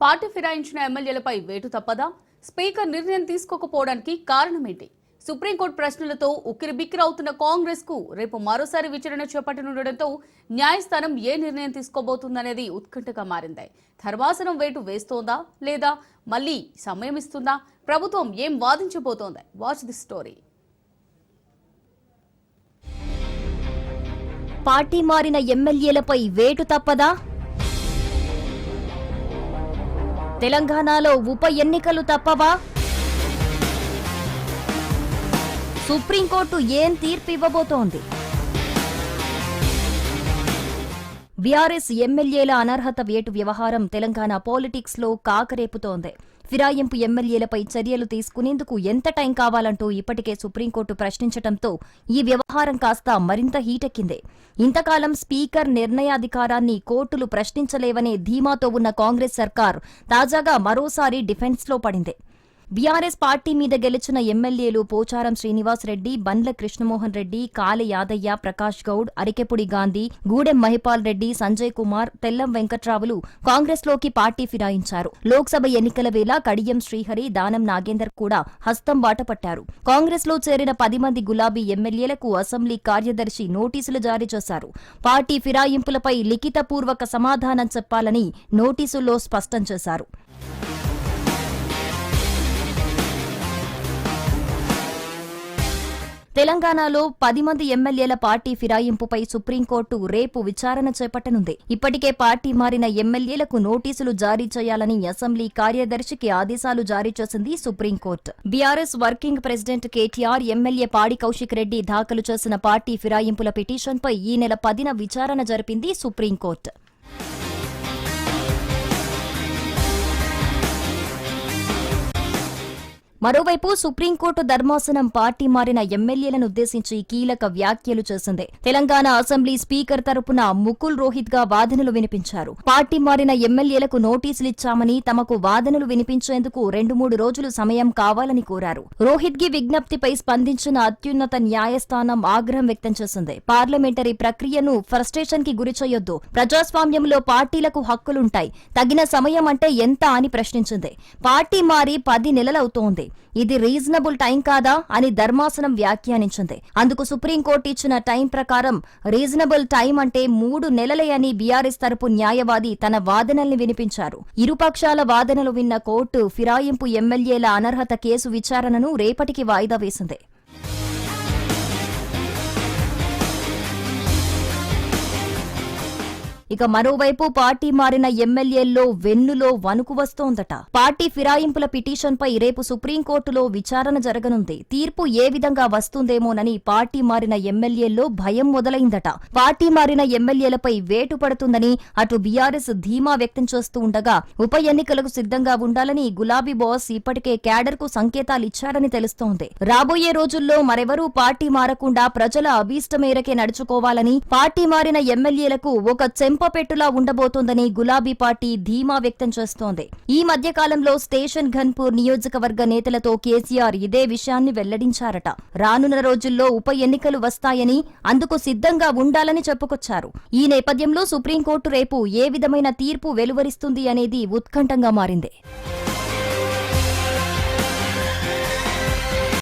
Party ఫిరాయించిన ఎమ్మెల్యేలపై వేటు తప్పదా? Speaker నిర్ణయం తీసుకోకపోవడానికి కారణమేంటి? సుప్రీంకోర్టు ప్రశ్నలతో ఉక్కిరిబిక్కిరవుతున్న కాంగ్రెస్ కు రేపు మరోసారి విచారణ చేపట్టనుండటంతో న్యాయస్థానం ఏ నిర్ణయం తీసుకోబోతుందనేది ఉత్కంఠగా మారింది. ధర్మాసనం వేటు వేస్తోందా లేదా మళ్లీ సమయం ఇస్తుందా? ప్రభుత్వం ఏం వాదించబోతోంది? Watch the story. పార్టీ మారిన ఎమ్మెల్యేలపై వేటు తప్పదా? తెలంగాణలో ఉప ఎన్నికలు తప్పవా? సుప్రీంకోర్టు ఏం తీర్పు ఇవ్వబోతోంది? బీఆర్ఎస్ ఎమ్మెల్యేల అనర్హత వేటు వ్యవహారం తెలంగాణ పాలిటిక్స్ లో కాకరేపుతోంది. ఫిరాయింపు ఎమ్మెల్యేలపై చర్యలు తీసుకునేందుకు ఎంత టైం కావాలంటూ ఇప్పటికే సుప్రీంకోర్టు ప్రశ్నించడంతో ఈ వ్యవహారం కాస్త మరింత హీటెక్కింది. ఇంతకాలం స్పీకర్ నిర్ణయాధికారాన్ని కోర్టులు ప్రశ్నించలేవనే ధీమాతో ఉన్న కాంగ్రెస్ సర్కార్ తాజాగా మరోసారి డిఫెన్స్లో పడింది. బీఆర్ఎస్ పార్టీ మీద గెలిచిన ఎమ్మెల్యేలు పోచారం శ్రీనివాస్ రెడ్డి, బండ్ల కృష్ణమోహన్ రెడ్డి, కాళె యాదయ్య, ప్రకాష్ గౌడ్, అరికెపుడి గాంధీ, గూడెం మహిపాల్ రెడ్డి, సంజయ్ కుమార్, తెల్లం వెంకట్రావులు కాంగ్రెస్లోకి పార్టీ ఫిరాయించారు. లోక్సభ ఎన్నికల వేళ కడియం శ్రీహరి, దానం నాగేందర్ కూడా హస్తం బాటపట్టారు. కాంగ్రెస్లో చేరిన 10 మంది గులాబీ ఎమ్మెల్యేలకు అసెంబ్లీ కార్యదర్శి నోటీసులు జారీ చేశారు. పార్టీ ఫిరాయింపులపై లిఖితపూర్వక సమాధానం చెప్పాలని నోటీసుల్లో స్పష్టం చేశారు. తెలంగాణలో 10 మంది ఎమ్మెల్యేల పార్టీ ఫిరాయింపుపై సుప్రీంకోర్టు రేపు విచారణ చేపట్టనుంది. ఇప్పటికే పార్టీ మారిన ఎమ్మెల్యేలకు నోటీసులు జారీ చేయాలని అసెంబ్లీ కార్యదర్శికి ఆదేశాలు జారీ చేసింది supreme court. BRS working president KTR, MLA పాడి కౌశిక్ రెడ్డి దాఖలు చేసిన పార్టీ ఫిరాయింపుల పిటిషన్పై ఈ నెల 10న విచారణ జరిపింది సుప్రీంకోర్టు. మరోవైపు సుప్రీంకోర్టు ధర్మాసనం పార్టీ మారిన ఎమ్మెల్యేలను ఉద్దేశించి కీలక వ్యాఖ్యలు చేసింది. తెలంగాణ అసెంబ్లీ స్పీకర్ తరపున ముకుల్ రోహిత్ గా వాదనలు వినిపించారు. పార్టీ మారిన ఎమ్మెల్యేలకు నోటీసులిచ్చామని, తమకు వాదనలు వినిపించేందుకు 2-3 రోజులు సమయం కావాలని కోరారు. రోహిత్ గి విజ్ఞప్తిపై స్పందించిన అత్యున్నత న్యాయస్థానం ఆగ్రహం వ్యక్తం చేసింది. పార్లమెంటరీ ప్రక్రియను ఫ్రస్ట్రేషన్ కి గురిచేయొద్దు, ప్రజాస్వామ్యంలో పార్టీలకు హక్కులుంటాయి, తగిన సమయం అంటే ఎంత అని ప్రశ్నించింది. పార్టీ మారి 10 నెలలవుతోంది, ఇది రీజనబుల్ టైం కాదా అని ధర్మాసనం వ్యాఖ్యానించింది. అందుకు సుప్రీంకోర్టు ఇచ్చిన టైం ప్రకారం రీజనబుల్ టైం అంటే 3 నెలలే అని బీఆర్ఎస్ తరపు న్యాయవాది తన వాదనల్ని వినిపించారు. ఇరుపక్షాల వాదనలు విన్న కోర్టు ఫిరాయింపు ఎమ్మెల్యేల అనర్హత కేసు విచారణను రేపటికి వాయిదా వేసింది. ఇక మరోవైపు పార్టీ మారిన ఎమ్మెల్యేల్లో వెన్నులో వణుకు వస్తోందట. పార్టీ ఫిరాయింపుల పిటిషన్పై రేపు సుప్రీంకోర్టులో విచారణ జరగనుంది. తీర్పు ఏ విధంగా వస్తుందేమోనని పార్టీ మారిన ఎమ్మెల్యేల్లో భయం మొదలైందట. పార్టీ మారిన ఎమ్మెల్యేలపై వేటు పడుతుందని అటు బీఆర్ఎస్ ధీమా వ్యక్తం చేస్తూ ఉండగా, ఉప ఎన్నికలకు సిద్ధంగా ఉండాలని గులాబీ బాస్ ఇప్పటికే క్యాడర్ కు సంకేతాలిచ్చారని తెలుస్తోంది. రాబోయే రోజుల్లో మరెవరూ పార్టీ మారకుండా ప్రజల అభీష్ట మేరకే నడుచుకోవాలని, పార్టీ మారిన ఎమ్మెల్యేలకు ఒక పెట్టులా ఉండబోతోందని గులాబీ పార్టీ ధీమా వ్యక్తం చేస్తోంది. ఈ మధ్యకాలంలో స్టేషన్ ఘన్పూర్ నియోజకవర్గ నేతలతో కేసీఆర్ ఇదే విషయాన్ని వెల్లడించారట. రానున్న రోజుల్లో ఉప ఎన్నికలు వస్తాయని, అందుకు సిద్ధంగా ఉండాలని చెప్పుకొచ్చారు. ఈ నేపథ్యంలో సుప్రీంకోర్టు రేపు ఏ విధమైన తీర్పు వెలువరిస్తుంది అనేది ఉత్కంఠంగా మారింది.